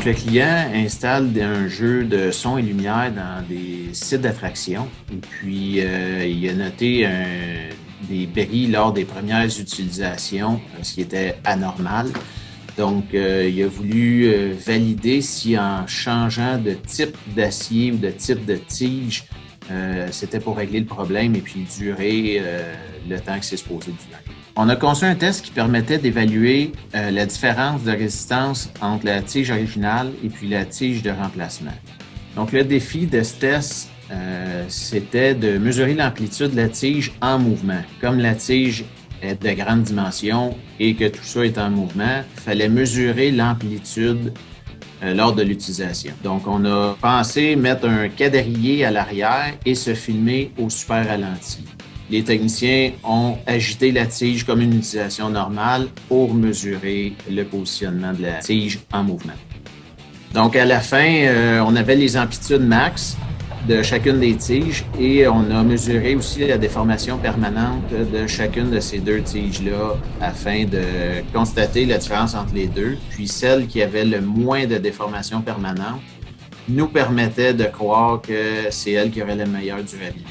Donc, le client installe un jeu de son et lumière dans des sites d'attraction et puis il a noté des bris lors des premières utilisations, ce qui était anormal. Donc, il a voulu valider si en changeant de type d'acier ou de type de tige, c'était pour régler le problème et puis durer le temps que c'est supposé durer. On a conçu un test qui permettait d'évaluer la différence de résistance entre la tige originale et puis la tige de remplacement. Donc, le défi de ce test, c'était de mesurer l'amplitude de la tige en mouvement. Comme la tige est de grande dimension et que tout ça est en mouvement, il fallait mesurer l'amplitude lors de l'utilisation. Donc, on a pensé mettre un quadrillé à l'arrière et se filmer au super ralenti. Les techniciens ont agité la tige comme une utilisation normale pour mesurer le positionnement de la tige en mouvement. Donc, à la fin, on avait les amplitudes max de chacune des tiges et on a mesuré aussi la déformation permanente de chacune de ces deux tiges-là afin de constater la différence entre les deux. Puis celle qui avait le moins de déformation permanente nous permettait de croire que c'est elle qui aurait la meilleure durabilité.